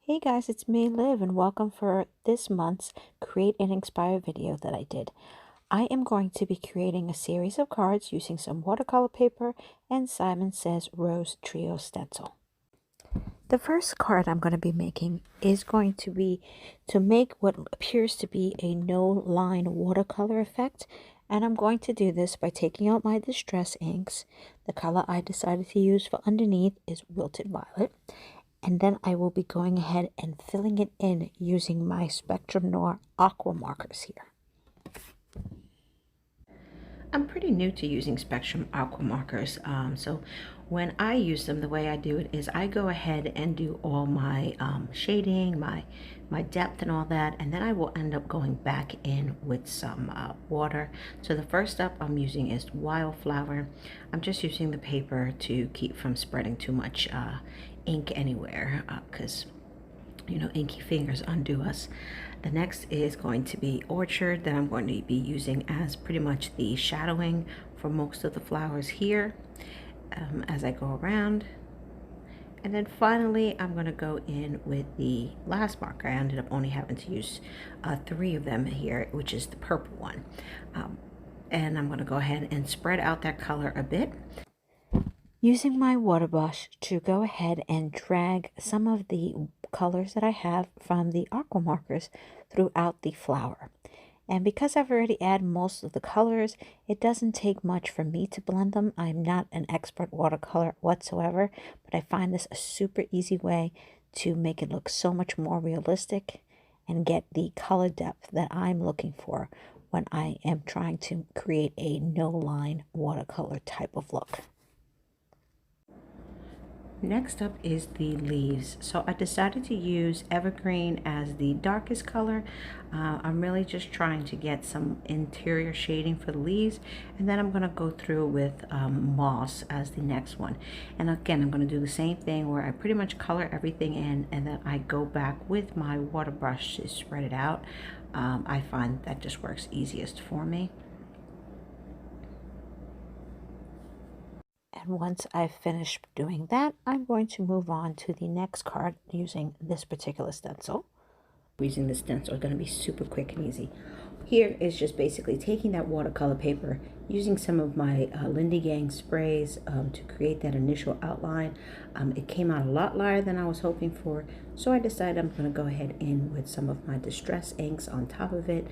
Hey guys, it's me, Liv, and welcome for this month's Create and Inspire video that I did. I am going to be creating a series of cards using some watercolor paper and Simon Says Rose Trio stencil. The first card I'm going to be making is going to be to make what appears to be a no-line watercolor effect. And I'm going to do this by taking out my distress inks. The color I decided to use for underneath is Wilted Violet. And then I will be going ahead and filling it in using my Spectrum Noir aqua markers here. I'm pretty new to using Spectrum aqua markers, so when I use them, the way I do it is I go ahead and do all my shading, my depth and all that, and then I will end up going back in with some water. So the first step I'm using is Wildflower. I'm just using the paper to keep from spreading too much ink anywhere, because you know, inky fingers undo us. The next is going to be Orchard, that I'm going to be using as pretty much the shadowing for most of the flowers here as I go around. And then finally, I'm going to go in with the last marker. I ended up only having to use 3 of them here, which is the purple one. And I'm going to go ahead and spread out that color a bit, using my water brush to go ahead and drag some of the colors that I have from the aqua markers throughout the flower. And because I've already added most of the colors, it doesn't take much for me to blend them. I'm not an expert watercolor whatsoever, but I find this a super easy way to make it look so much more realistic and get the color depth that I'm looking for when I am trying to create a no-line watercolor type of look. Next up is the leaves. So I decided to use Evergreen as the darkest color. I'm really just trying to get some interior shading for the leaves, and then I'm going to go through with Mousse as the next one. And again, I'm going to do the same thing where I pretty much color everything in, and then I go back with my water brush to spread it out. I find that just works easiest for me. And once I've finished doing that, I'm going to move on to the next card using this particular stencil. Using this stencil is going to be super quick and easy. Here is just basically taking that watercolor paper, using some of my Lindy Gang sprays to create that initial outline. It came out a lot lighter than I was hoping for, so I decided I'm going to go ahead in with some of my distress inks on top of it.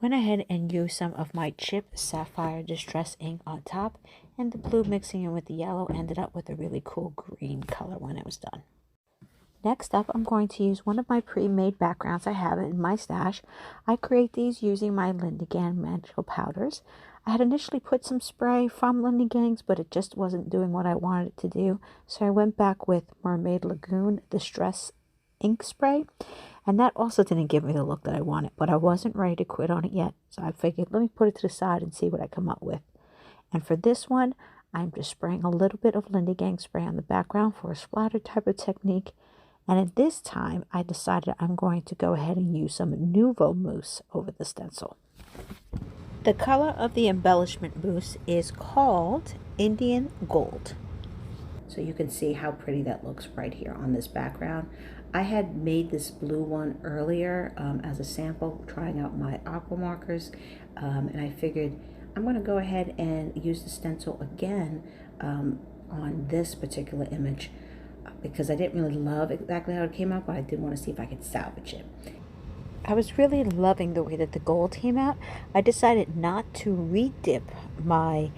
Went ahead and used some of my Chip Sapphire Distress ink on top, and the blue mixing in with the yellow ended up with a really cool green color when it was done. Next up, I'm going to use one of my pre-made backgrounds I have in my stash. I create these using my Lindy Gang magical powders. I had initially put some spray from Lindy Gang's, but it just wasn't doing what I wanted it to do, so I went back with Mermaid Lagoon Distress ink spray. And that also didn't give me the look that I wanted, but I wasn't ready to quit on it yet. So I figured, let me put it to the side and see what I come up with. And for this one, I'm just spraying a little bit of Lindy Gang spray on the background for a splatter type of technique. And at this time, I decided I'm going to go ahead and use some Nuvo mousse over the stencil. The color of the embellishment mousse is called Indian Gold. So you can see how pretty that looks right here on this background. I had made this blue one earlier as a sample, trying out my aqua markers, and I figured I'm going to go ahead and use the stencil again on this particular image because I didn't really love exactly how it came out, but I did want to see if I could salvage it. I was really loving the way that the gold came out. I decided not to re-dip my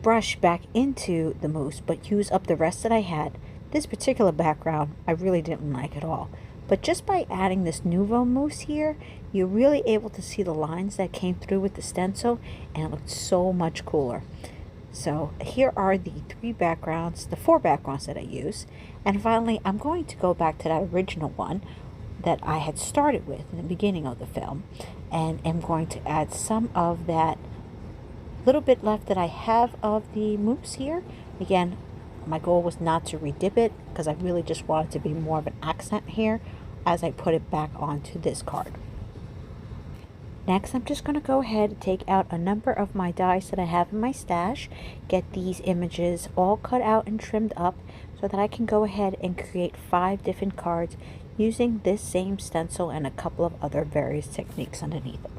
brush back into the mousse, but use up the rest that I had. This particular background I really didn't like at all, but just by adding this Nuvo mousse here, you're really able to see the lines that came through with the stencil, and it looked so much cooler. So here are the 4 backgrounds that I use, and finally I'm going to go back to that original one that I had started with in the beginning of the film, and am going to add some of that little bit left that I have of the mousse here. Again, my goal was not to redip it because I really just wanted to be more of an accent here as I put it back onto this card. Next, I'm just going to go ahead and take out a number of my dies that I have in my stash, get these images all cut out and trimmed up so that I can go ahead and create 5 different cards using this same stencil and a couple of other various techniques underneath it.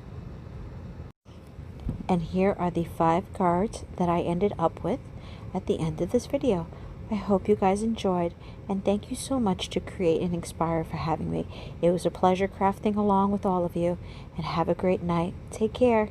And here are the 5 cards that I ended up with at the end of this video. I hope you guys enjoyed, and thank you so much to Create and Inspire for having me. It was a pleasure crafting along with all of you, and have a great night. Take care.